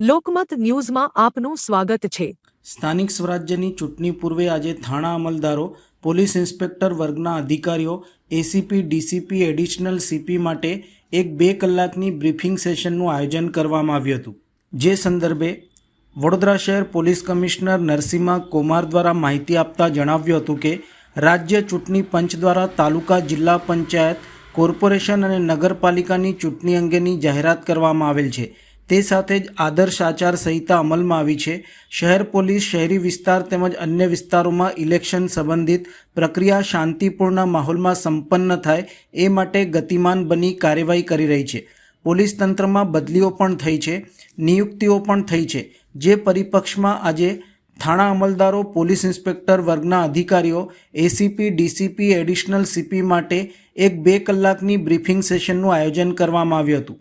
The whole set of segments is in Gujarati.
લોકમત ન્યૂઝમાં આપનું સ્વાગત છે। સ્થાનિક સ્વરાજ્યની ચૂંટણી પૂર્વે આજે થાણા અમલદારો, પોલીસ ઇન્સ્પેક્ટર વર્ગના અધિકારીઓ, એસીપી, ડીસીપી, એડિશનલ સીપી માટે એક 2 કલાકની બ્રીફિંગ સેશનનું આયોજન કરવામાં આવ્યું હતું। જે સંદર્ભે વડોદરા શહેર પોલીસ કમિશનર નરસિમ્હા કોમાર દ્વારા માહિતી આપતા જણાવ્યું હતું કે રાજ્ય ચૂંટણી પંચ દ્વારા તાલુકા, જિલ્લા પંચાયત, કોર્પોરેશન અને નગરપાલિકાની ચૂંટણી અંગેની જાહેરાત કરવામાં આવેલ છે। તે સાથે જ આદર્શ આચાર સંહિતા અમલમાં આવી છે। શહેર પોલીસ શહેરી વિસ્તાર તેમજ અન્ય વિસ્તારોમાં ઇલેક્શન સંબંધિત પ્રક્રિયા શાંતિપૂર્ણ માહોલમાં સંપન્ન થાય એ માટે ગતિમાન બની કાર્યવાહી કરી રહી છે। પોલીસ તંત્રમાં બદલીઓ પણ થઈ છે, નિયુક્તિઓ પણ થઈ છે। જે પરિપ્રેક્ષમાં આજે થાણા અમલદારો, પોલીસ ઇન્સ્પેક્ટર વર્ગના અધિકારીઓ, એસીપી, ડીસીપી, એડિશનલ સીપી માટે એક 2 કલાકની બ્રીફિંગ સેશનનું આયોજન કરવામાં આવ્યું હતું।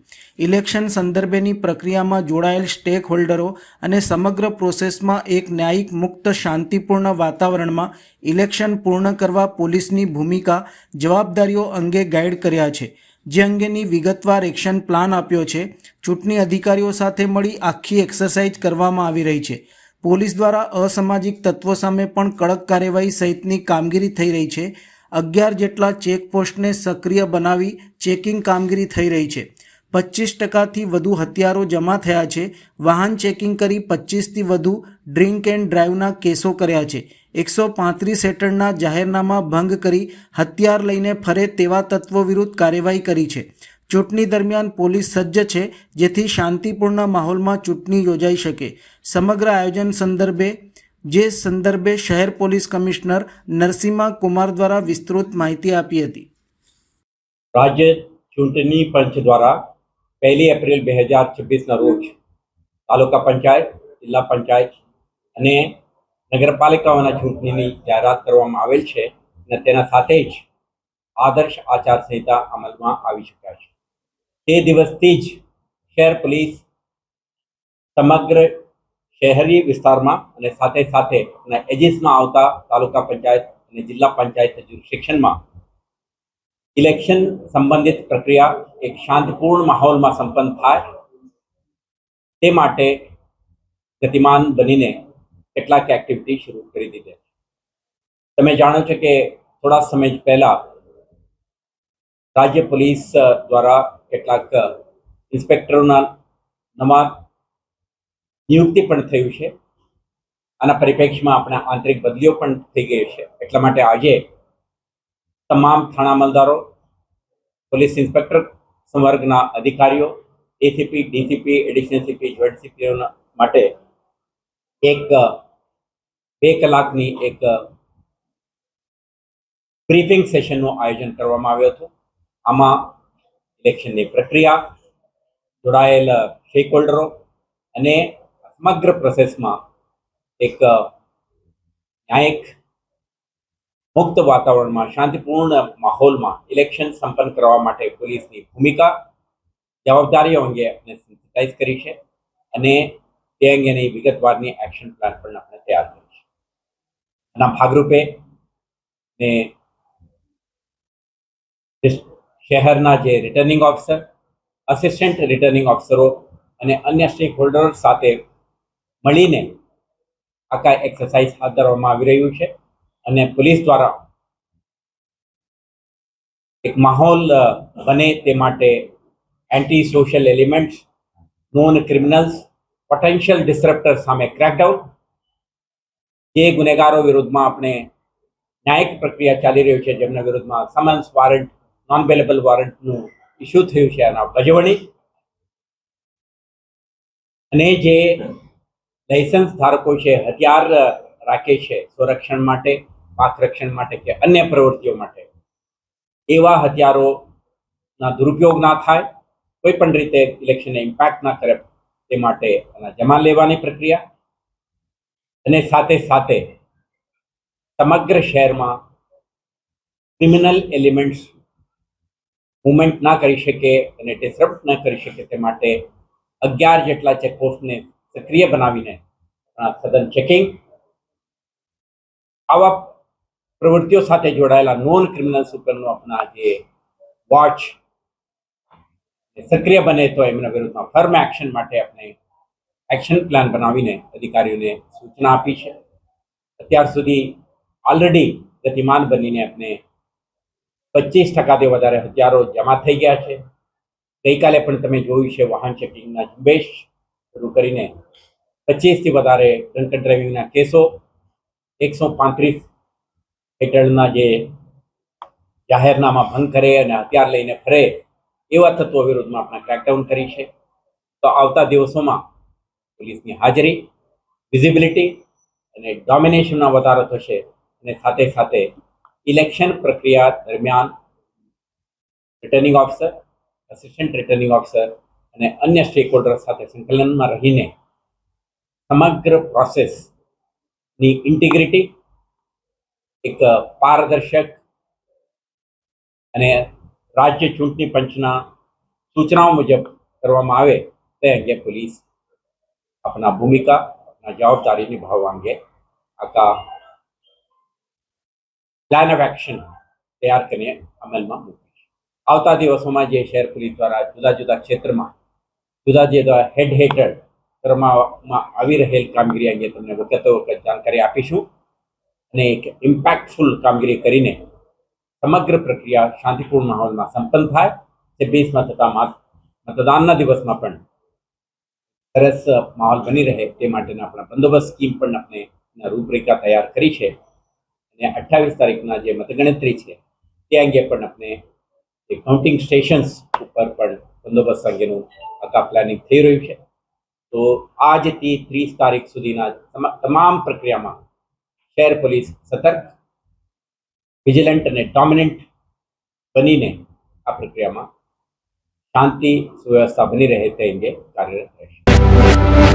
ઇલેક્શન સંદર્ભેની પ્રક્રિયામાં જોડાયેલ સ્ટેક હોલ્ડરો અને સમગ્ર પ્રોસેસમાં એક ન્યાયિક, મુક્ત, શાંતિપૂર્ણ વાતાવરણમાં ઇલેક્શન પૂર્ણ કરવા પોલીસની ભૂમિકા, જવાબદારીઓ અંગે ગાઈડ કર્યા છે। જે અંગેની વિગતવાર એક્શન પ્લાન આપ્યો છે। ચૂંટણી અધિકારીઓ સાથે મળી આખી એક્સરસાઇઝ કરવામાં આવી રહી છે। પોલીસ દ્વારા અસામાજિક તત્વો સામે પણ કડક કાર્યવાહી સહિતની કામગીરી થઈ રહી છે। 11 જેટલા ચેકપોસ્ટને સક્રિય બનાવી ચેકિંગ કામગીરી થઈ રહી છે। 25%થી વધુ હથિયારો જમા થયા છે। વાહન ચેકિંગ કરી 25થી વધુ ડ્રિંક એન્ડ ડ્રાઈવના કેસો કર્યા છે। 135 હેઠળના જાહેરનામા ભંગ કરી હથિયાર લઈને ફરે તેવા તત્વો વિરુદ્ધ કાર્યવાહી કરી છે। ચૂંટણી દરમિયાન પોલીસ સજ્જ છે, જેથી શાંતિપૂર્ણ માહોલમાં ચૂંટણી યોજાઈ શકે। સમગ્ર આયોજન સંદર્ભે શહેર પોલીસ કમિશનર નરસિમ્હા કુમાર દ્વારા વિસ્તૃત માહિતી આપી હતી। રાજ્ય ચૂંટણી પંચ દ્વારા 1 એપ્રિલ 2026ના રોજ તાલુકા પંચાયત, જિલ્લા પંચાયત અને નગરપાલિકાઓના ચૂંટણીની જાહેરાત કરવામાં આવેલ છે અને તેના સાથે જ આદર્શ આચાર સંહિતા અમલમાં આવી ચૂક્યા છે। તે દિવસથી જ શહેર પોલીસ સમગ્ર શહેરી વિસ્તારમાં અને સાથે સાથે એજીસમાં આવતા તાલુકા પંચાયત અને જિલ્લા પંચાયત જ્યુરિસ્ડિક્શનમાં ઇલેક્શન સંબંધિત પ્રક્રિયા એક શાંતિપૂર્ણ માહોલમાં સંપન્ન થાય તે માટે ગતિમાન બનીને કેટલાક એક્ટિવિટી શરૂ કરી દીધી છે। તમે જાણો છો કે થોડા સમય પહેલા રાજ્ય પોલીસ દ્વારા કેટલાક ઇન્સ્પેક્ટરોના નવા નિયુક્તિ પણ થયું છે। આના પરિપ્રેક્ષમાં આપણા આંતરિક બદલીઓ પણ થઈ ગઈ છે। એટલા માટે આજે તમામ થાણા અમલદારો, પોલીસ ઇન્સ્પેક્ટર સંવર્ગના અધિકારીઓ, ACP, DCP, additional CP, joint CPO માટે એક 2 કલાકની એક બ્રીફિંગ સેશનનું આયોજન કરવામાં આવ્યું હતું। આમાં ઇલેક્શનની પ્રક્રિયા, જોડાયેલ સ્ટેક હોલ્ડરો અને સમગ્ર પ્રોસેસમાં એક ન્યાયિક, મુક્ત વાતાવરણમાં, શાંતિપૂર્ણ માહોલમાં ઇલેક્શન સંપન્ન કરવા માટે પોલીસની ભૂમિકા, જવાબદારીઓ અંગે આપણે સેન્સિટાઇઝ કરી છે અને તે અંગેની વિગતવારની એક્શન પ્લાન પણ આપણે તૈયાર કરી છે। આના ભાગરૂપે ને શહેરના જે રિટર્નિંગ ઓફિસર, અસિસ્ટન્ટ રિટર્નિંગ ઓફિસરો અને અન્ય સ્ટેક હોલ્ડરો સાથે મળીને આખા એક્સરસાઇઝ હાથ ધરવામાં આવી રહ્યું છે અને પોલીસ દ્વારા એક માહોલ બને તે માટે anti social elements, non criminals, potential disruptor સામે ક્રેકડાઉન, જે ગુનેગારો વિરુદ્ધમાં આપણે ન્યાયિક પ્રક્રિયા ચાલી રહ્યું છે, જેમના વિરુદ્ધમાં સમન્સ, વોરંટ, નોન બેલેબલ વોરંટનું ઇસ્યુ થયું છે, આના ભજવણી અને જે લાયસન્સ ધારકો છે, હથિયાર રાખે છે સ્વરક્ષણ માટે, પાક રક્ષણ માટે કે અન્ય પ્રવૃત્તિઓ માટે, એવા હથિયારોના દુરુપયોગ ના થાય, કોઈ પણ રીતે ઇલેક્શનને ઇમ્પેક્ટ ના કરે તે માટે એના જમા લેવાની પ્રક્રિયા અને સાથે સાથે સમગ્ર શહેરમાં ક્રિમિનલ એલિમેન્ટ્સ મૂવમેન્ટ ના કરી શકે અને ડિસરપ્ટ ન કરી શકે તે માટે 11 જેટલા ચેકપોસ્ટને સક્રિય બનાવીને સઘન ચેકિંગ, આવા પ્રવૃત્તિઓ સાથે જોડાયેલા નોન ક્રિમિનલ્સ ઉપરનો આપણા જે વોચ સક્રિય બને તો એમના વિરુદ્ધમાં ફર્મ એક્શન માટે આપણે એક્શન પ્લાન બનાવીને અધિકારીઓને સૂચના આપી છે. અત્યાર સુધી ઓલરેડી ગતિમાન બનીને આપણે 25%થી વધારે હથિયારો જમા થઈ ગયા છે. ગઈકાલે પણ તમે જોયું છે વાહન ચેકિંગના ઝુંબેશ શરૂ કરીને 25થી વધારે ડ્રંક એન્ડ ડ્રાઇવિંગના કેસો, 135 હેઠળના જે જાહેરનામા ભંગ કરે અને હથિયાર લઈને ફરે એવા તત્વો વિરુદ્ધમાં આપણે ક્રેકડાઉન કરી છે. તો આવતા દિવસોમાં પોલીસની હાજરી, વિઝિબિલિટી અને ડોમિનેશનમાં વધારો થશે અને સાથે સાથે ઇલેક્શન પ્રક્રિયા દરમિયાન returning officer, assistant returning officer અને અન્ય સ્ટેક હોલ્ડર સાથે સંકલનમાં રહીને સમગ્ર પ્રોસેસની ઇન્ટિગ્રિટી, એક પારદર્શક અને રાજ્ય ચૂંટણી પંચના સૂચનાઓ મુજબ કરવામાં આવે તે અંગે પોલીસ अपना भूमिका, अपना जवाबदारी निभाववा अंगे आका प्लान ऑफ एक्शन तैयार करने अमल में मूक्યું છે. આવતા દિવસોમાં જે શહેર પોલીસ દ્વારા જુદા જુદા ક્ષેત્રમાં જુદા જુદા હેડ હેઠળ કરવામાં આવી રહેલ કામગીરી અંગે તમને વખતો વખત જાણકારી આપીશું અને એક ઇમ્પેક્ટફુલ કામગીરી કરીને સમગ્ર પ્રક્રિયા શાંતિપૂર્ણ માહોલમાં સંપન્ન થાય. 26માં થતા મતદાનના દિવસમાં પણ સરસ માહોલ બની રહે તે માટેના આપણા બંદોબસ્ત સ્કીમ પણ આપણે રૂપરેખા તૈયાર કરી છે અને 28 તારીખના જે મતગણતરી છે તે અંગે પણ આપણે કાઉન્ટિંગ સ્ટેશન્સ ઉપર પણ બંદોબસ્ત અંગેનું આખા પ્લાનિંગ થઈ રહ્યું છે. તો આજથી 30 તારીખ સુધીના તમામ પ્રક્રિયામાં શહેર પોલીસ સતર્ક, વિજિલન્ટ અને ડોમિનન્ટ બનીને આ પ્રક્રિયામાં શાંતિ સુવ્યવસ્થા બની રહે તે અંગે કાર્યરત રહેશે.